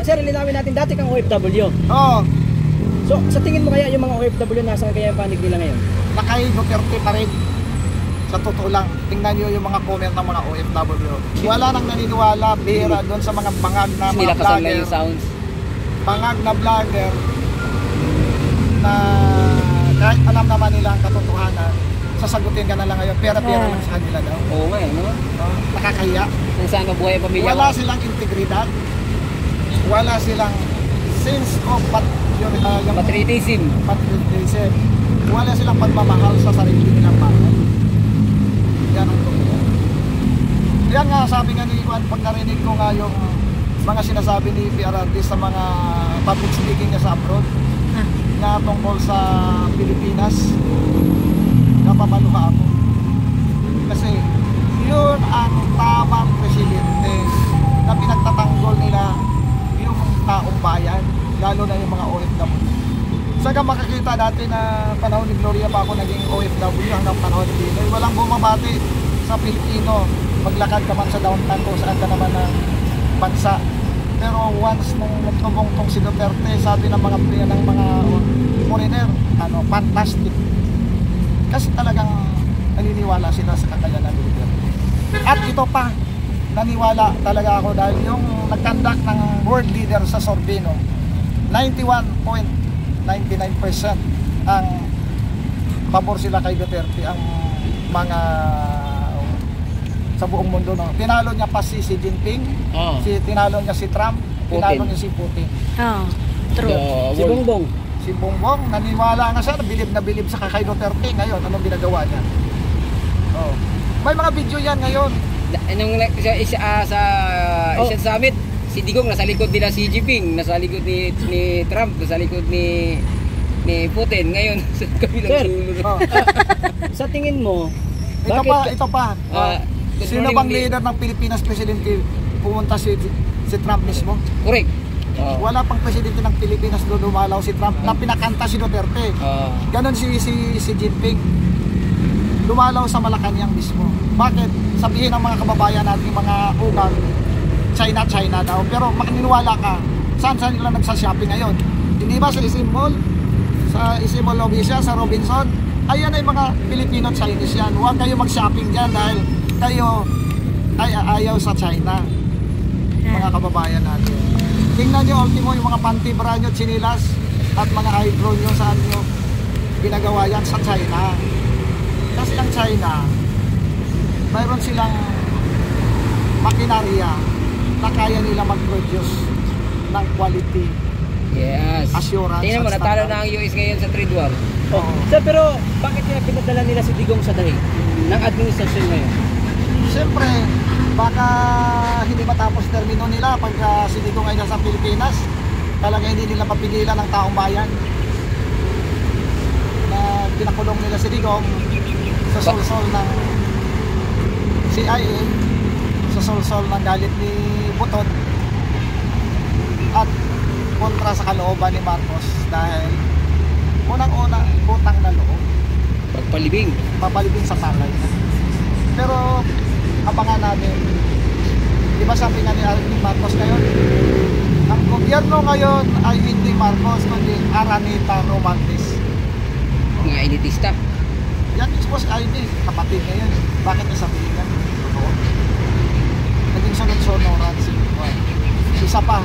sir, linawin natin, dati kang OFW. Oo. So, sa tingin mo kaya yung mga OFW, nasaan kaya yung panig nila ngayon? Nakay Duterte pa rin. Sa totoo lang, tingnan nyo yung mga comment ng mga OFW. Wala nang naniniwala, bihira doon sa mga bangag na mga vlogger. Bangag na vlogger na kahit alam naman nila ang katotohanan, sasagutin ka na lang ngayon, pera-pera lang sa kanila daw. Oo nga, no? Nakakahiya. Kung saan mabuhay ang pamilya wala silang integridad, wala silang sense of patriotism. Wala silang pagmamahal sa sarili nilang bayan. Yan ang totoo. Yan nga, sabi nga ni Juan, pag narinig ko nga yung mga sinasabi ni PRRD sa mga public speaking niya sa abroad na tungkol sa Pilipinas, napapaluha ako. Kasi yun ang tamang presidente na pinagtatanggol nila yung taong bayan, lalo na yung mga OFW. Saka makikita dati na panahon ni Gloria pa ako naging OFW hanggang panahon ni Pinoy. Walang bumabati sa Pilipino. Maglakad ka man sa downtown kung saan ka naman ng bansa. Pero once nung nagtubong tong si Duterte, sabi ng mga foreigner, fantastic. Kasi talagang naniniwala sila sa kakayanan ni Duterte. At ito pa, naniwala talaga ako dahil yung nag-conduct ng world leader sa Sorbino, 99% ang pabor sila kay Duterte, ang mga sa buong mundo, no. Tinalo niya pa si Xi Jinping, tinalo niya si Trump, tinalo niya si Putin. True. Si Bongbong. Si Bongbong, naniwala nga siya, na bilib sa kay Duterte. Ngayon, anong ginagawa niya? May mga video yan ngayon. Anong sa Asian Summit, si Digong nasa likod nila si Jinping, nasa likod ni Trump, nasa likod ni Putin. Ngayon sa kabilang dulo. Sa tingin mo, ito pa. Sino bang leader ng Pilipinas presidente pumunta si Trump mismo? Correct. Wala pang presidente ng Pilipinas doon dumalaw si Trump na pinakanta si Duterte. Ganon si Jinping. Dumalaw sa Malacanang mismo. Bakit? Sabihin ng mga kababayan natin, mga ugang, China daw. Pero makiniwala ka, saan nila nagsashopping ngayon? Hindi ba sa Isim Mall? Sa Isim Mall Lovisa, sa Robinson? Ayan ay mga Filipino-Chinese yan. Huwag kayo mag-shopping dyan dahil kayo ay ayaw sa China. Mga kababayan natin. Tingnan nyo, ultimo yung mga panty bra nyo, chinilas at mga eyebrow nyo, saan nyo ginagawa yan? Sa China. Kasi ang China, mayroon silang makinarya na kaya nila mag-produce ng quality. Yes. Assurance. Tingnan mo, natalo na ang US ngayon sa trade war. Sir, pero bakit nila pinadala nila si Digong sa dahi ng administrasyon ngayon? Siyempre, baka hindi matapos termino nila pagka si Digong ay nasa Pilipinas. Talaga hindi nila papigilan ng taong bayan na pinakulong nila si Digong sa solsol ng CIA, sa solsol ng galit ni Buton at kontra sa kalooban ni Marcos dahil unang-una utang na loob, papalibing sa palay na. Pero abangan natin, di ba sabi nga ni Marcos ngayon, ang gobyerno ngayon ay hindi Marcos kundi Araneta Romantis, mga elitista. yan is ID, kapatid niya yan. Bakit niya sabihin yan? Totoo. Naging sunod-sunuran si Juan. Isa pa,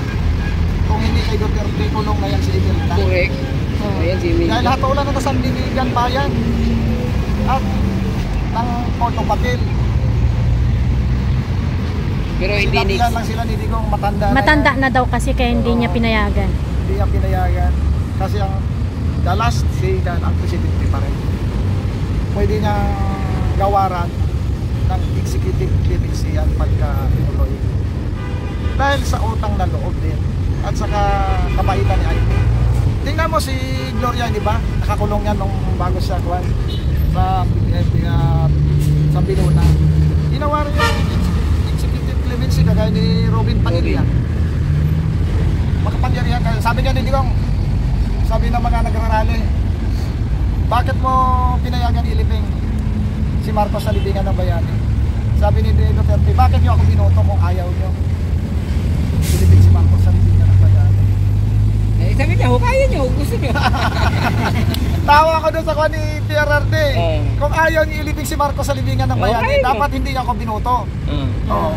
kung hindi kay Duterte, kulong na yan si Imelda. Correct. Ayan si Imelda. Dahil hatulan na nasanliligan bayan at ng Port of Appeal. Pero hindi sinabihan lang sila ni Digong matanda na daw kasi kaya hindi niya pinayagan. Hindi niya pinayagan kasi ang the last say ang presidente pa rin. Pwede niya gawaran ng executive clemency yan pagka tinuloy. Dahil sa utang na loob din at saka kabaitan ni Aimee. Tingnan mo si Gloria, di ba? Nakakulong yan nung bago siya kuwan sa Binuna. Ginawa rin yung executive clemency kagaya ni Robin Padilla. Makapangyarihan ka. Sabi niya ni Digong, sabi ng mga nagrarally, bakit mo pinayagan ilibing si Marcos sa libingan ng bayani? Sabi ni Duterte, bakit niyo ako binoto kung ayaw niyo ilibing si Marcos sa libingan ng bayani? doon sa kwan ni PRRD. Kung ayaw niyo ilibing si Marcos sa libingan ng bayani, dapat hindi niya ako binuto. Oo.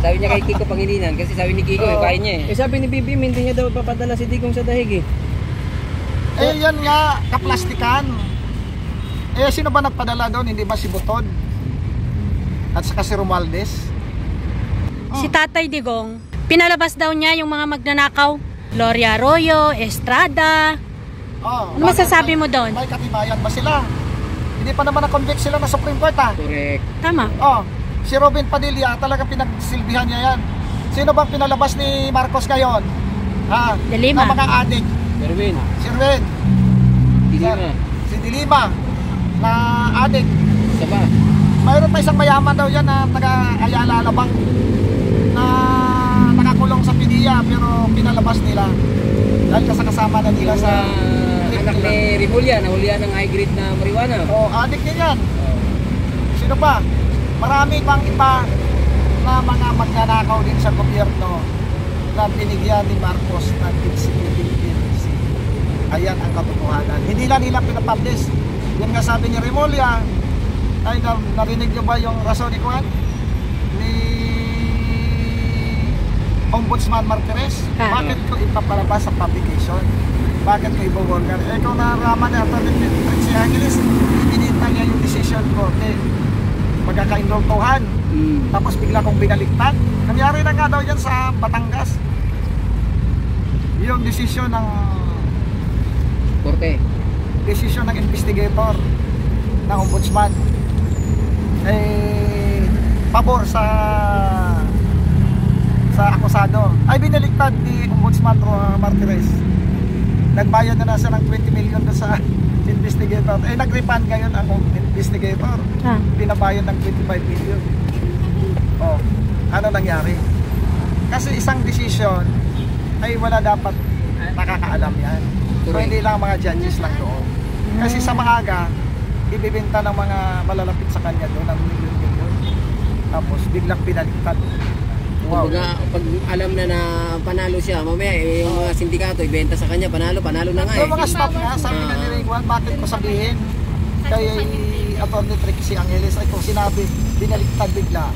Sabi niya kay Kiko Pangilinan, kasi sabi ni Kiko, kaya niya eh. Sabi ni BBM, hindi niya daw papadala si Digong sa dahig eh. Yan nga, kaplastikan. Sino ba nagpadala doon? Hindi ba si Butod? At saka si Romualdez? Si Tatay Digong, pinalabas daw niya yung mga magnanakaw. Gloria Arroyo, Estrada. Ano masasabi mo doon? May katibayan ba sila? Hindi pa naman na-convict sila na Supreme Court Correct. Tama. Si Robin Padilla, talaga pinagsilbihan niya yan. Sino bang pinalabas ni Marcos ngayon? De Lima. Ang mga adik. Erwin. Si Erwin. Dilima. Si Dilima na adik. Isa ba? Mayroon pa isang mayaman daw yan na taga-Ayala Alabang na nakakulong sa PDEA pero pinalabas nila dahil kasama na nila sa anak ni Rimulya, nahulihan ng high grade na marijuana. Adik niya yan. Sino pa? Marami pang iba na mga magnanakaw din sa gobyerno na binigyan ni Marcos ng executive agency. Ayan ang katotohanan. Hindi lang nila pinapublish. Yan nga sabi ni Rimulya, ay narinig nyo ba yung rason ni Juan? Ni Ombudsman Martires? Bakit ko ipapalabas sa publication? Bakit ko ibawagan? Kung naraman na ito si Angeles, ibinita niya yung decision ko. Magkakaindultuhan. Tapos bigla kong binaliktad. Nangyari na nga daw yan sa Batangas. Yung decision ng Korte. Decision ng investigator ng ombudsman pabor sa akusado. Ay binaliktad ni Ombudsman Martires. Nagbayad na siya ng 20 million doon sa investigator. Nag-refund ngayon ang investigator. Pinabayad ng 25 million. Ano nangyari? Kasi isang decision ay wala dapat nakakaalam yan. So hindi lang mga judges lang doon. Kasi sa maaga, ibibenta ng mga malalapit sa kanya doon ng milyon-milyon. Tapos biglang pinaliktad. Wow. Pag alam na panalo siya, mamaya yung mga sindikato ibenta sa kanya, panalo na nga Yung mga staff nga, sabi na ni Ringwan, bakit ko sabihin kay Atty. Trixie Angeles ay kung sinabi, binaliktad bigla.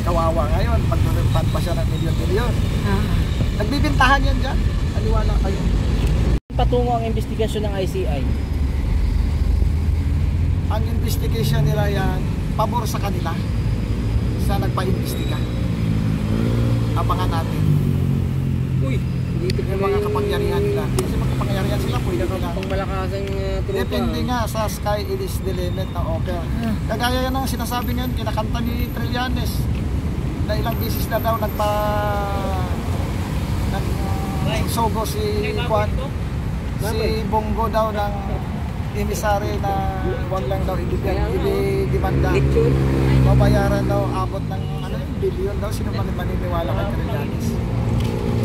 Kawawa ngayon, pag-refund pa siya ng milyon-milyon. Nagbibintahan yan dyan. Aliwala kayo. Patungo ang investigasyon ng ICI. Ang investigation nila yan, pabor sa kanila sa nagpa-investiga. Abangan natin. Uy, yung mga kapangyarihan nila. Kasi mga kapangyarihan sila, pwede nila. Pang malakasang trupa. Depende nga sa sky it is the limit na offer. Kagaya yan ang sinasabi ngayon, kinakanta ni Trillanes na ilang bisis na daw nagsogo si Juan. Si Bongo daw ng emisary na wag lang daw i-demanda. Mabayaran daw abot ng bilyon daw. Sino man maniniwala kay Trillanes?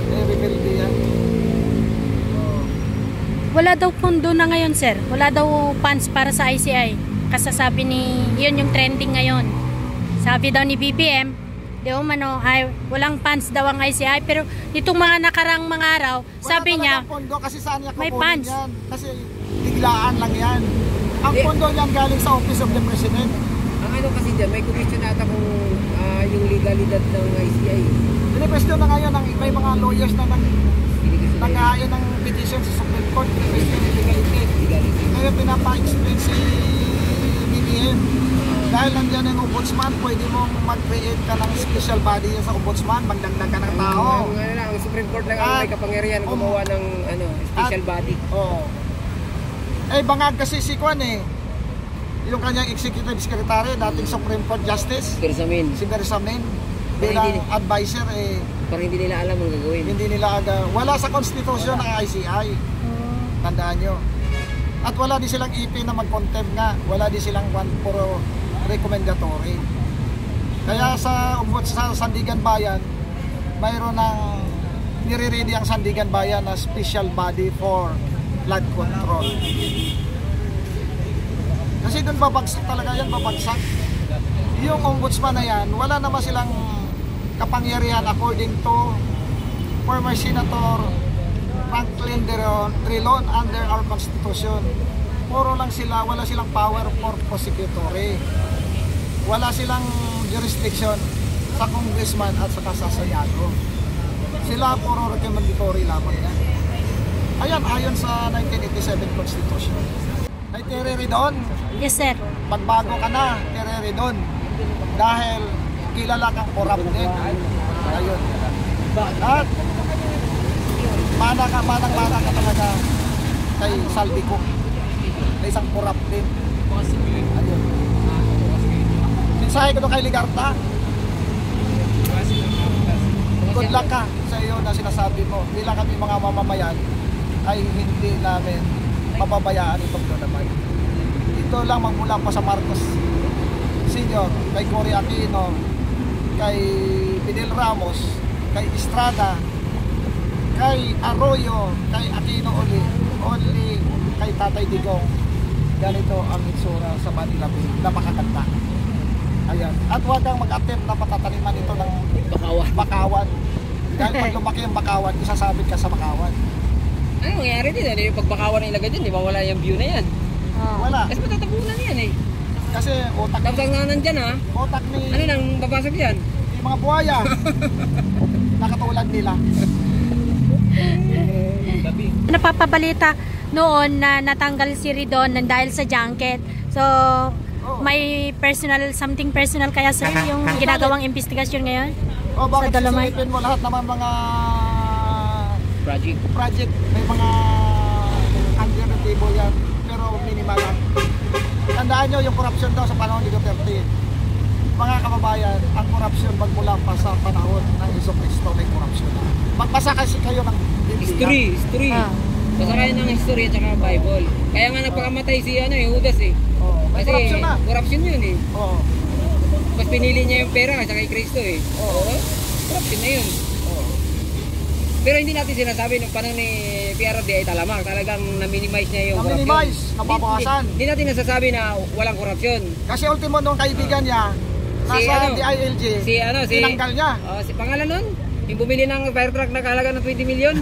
Rebelde yan. Wala daw pondo na ngayon, sir. Wala daw funds para sa ICI. Kasasabi ni, yun yung trending ngayon. Sabi daw ni BBM, walang funds daw ang ICI. Pero itong mga nakarang mga araw, sabi niya, pondo kasi saan niya may funds. Yan? Kasi biglaan lang yan. Ang pondo niyan galing sa Office of the President. Ang ano kasi dyan, may commission ata kung yung legalidad ng ICI. Pinipwesto na ngayon, may mga lawyers na nag-aayon ng petition sa Supreme Court. Pinipwesto yung legality. Ngayon pinapa-explain si BBM. Dahil nandiyan yung ombudsman, pwede mong mag-create ka ng special body sa ombudsman, magdagdag ka ng tao. Ang Supreme Court lang ang may kapangyarihan gumawa ng special body. Bangag kasi si Juan yung kanyang executive secretary, dating Supreme Court Justice, si Bersamin, bilang advisor, parang hindi nila alam ang gagawin. Hindi nila wala sa konstitusyon ng ICI. Tandaan nyo. At wala din silang EP na mag-contempt nga. Wala din silang puro recommendatory. Kaya sa Sandigan Bayan, mayroon ng nire-ready ang Sandigan Bayan na special body for flood control. Kasi doon babagsak talaga yan, babagsak. Yung ombudsman na yan, wala naman silang kapangyarihan according to former Senator Franklin Drilon under our Constitution. puro lang sila, wala silang power for prosecutory. Wala silang jurisdiction sa congressman at saka sa Senado. Sila puro recommendatory lamang yan. Ayan, ayon sa 1987 Constitution. Ay tereri doon, Yes, sir. pagbago ka na, tereri doon. Dahil kilala kang corrupt din. Ayun. At mana ka talaga kay Salvi Cook na isang corrupt din. Ayun. Mensahe ko doon kay Ligarta, good luck ka sa iyo na sinasabi mo. Bilang kami mga mamamayan ay hindi namin mapabayaan itong naman. Ito lang magmula pa sa Marcos Senior, kay Cory Aquino, kay Fidel Ramos, kay Estrada, kay Arroyo, kay Aquino only kay Tatay Digong. Ganito ang itsura sa Manila Bay na makakanta. Ayan. At huwag kang mag-attempt na patataniman ito ng bakawan. Dahil pag lumaki ang bakawan, isasabit ka sa bakawan. Ano mangyayari din? Ano yung pagbakawan na ilagay dyan? Di ba wala yung view na yan? Wala. Kasi matatabunan yan eh. Kasi utak Tapos ang nanan dyan ha? utak ni Ano nang babasag yan? yung mga buhaya. Nakatulad nila. Napapabalita noon na natanggal si Ridon nang dahil sa junket. So, may something personal kaya sir yung ginagawang investigasyon ngayon? O bakit Sa Dolomite. sisilipin mo lahat naman mga project, may mga under the table yan, pero minimal lang. Tandaan nyo yung corruption daw sa panahon ni Duterte. Mga kababayan, ang corruption magmula pa sa panahon ng Jesucristo may corruption. Magbasa kasi kayo ng Biblia. History. Basta kayo ng history at saka Bible. Kaya nga nagpakamatay si Judas eh. May Kasi corruption na. corruption yun eh. Oo. Mas pinili niya yung pera at saka kay Kristo eh. Oo. Corruption na yun. Pero hindi natin sinasabi nung panahon ni PRD ay talamak. Talagang na-minimize niya yung corruption. Na-minimize, nababawasan. Hindi natin nasasabi na walang corruption. Kasi ultimo nung kaibigan niya, nasa DILG, tinanggal niya. Si pangalan nun? Yung bumili ng fire truck na kahalaga ng 20 million.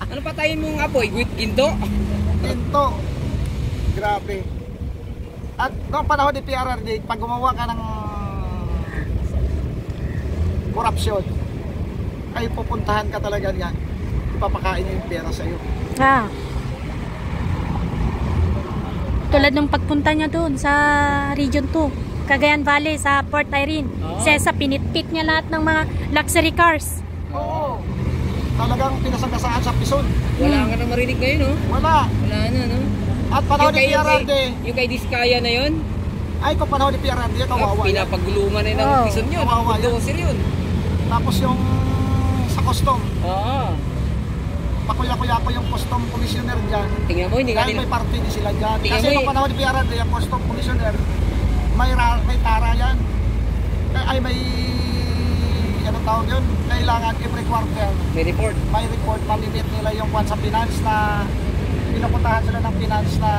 Ano patayin mong apoy? Ginto? Ginto. Grabe. At noong panahon ni PRRD, pag gumawa ka ng corruption, ay pupuntahan ka talaga niya. Ipapakain niya yung pera sa iyo. Tulad ng pagpunta niya doon sa Region 2. Cagayan Valley sa Port Irene. Sesa, pinitpit niya lahat ng mga luxury cars. Oo. Talagang pinasagasaan sa pison. Wala ka na marinig ngayon, no? Wala. Wala na, no? At panahon ni PRRD, yung kay Diskaya na yun, ay kung panahon ni PRRD, kawawa yan. pinapagulungan na ng pison yun. Kawawa yan. Bulldozer yun. Tapos yung sa custom, Oo. pakuya-kuya ko yung custom commissioner dyan. Tingnan mo, hindi ka Dahil nila. may party din sila dyan. Tingnan Kasi mo, nung panahon ni PRRD, yung custom commissioner, may tara yan. Ay may, anong tawag yun? Kailangan every quarter, May report. may report, mamimit nila yung kwan sa finance na, pinupuntahan sila ng finance na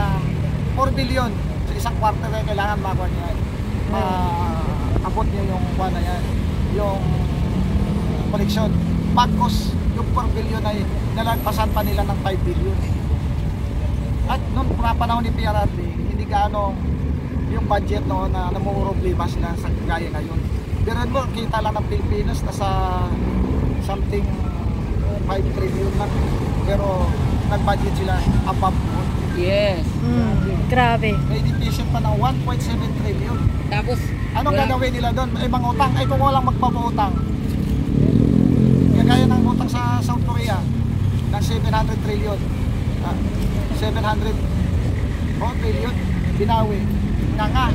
4 billion sa isang quarter ay kailangan makuha niya. Abot niya yung kwan na yan, yung collection. Bagkos, yung 4 billion ay nalagpasan pa nila ng 5 billion. At noong panahon ni PRRD, hindi gaano yung budget noon na namumroblema sila sa gaya ngayon. Pero mo, kita lang ng Pilipinas nasa something 5 trillion lang. Pero nag-budget sila above noon. Yes. Grabe. May deficit pa ng 1.7 trillion. Tapos, Anong gagawin nila doon? Ay mga utang. Ay kung walang magpapautang. Kagaya ng utang sa South Korea ng 700 trillion. 700 trillion. Binawi. Nga.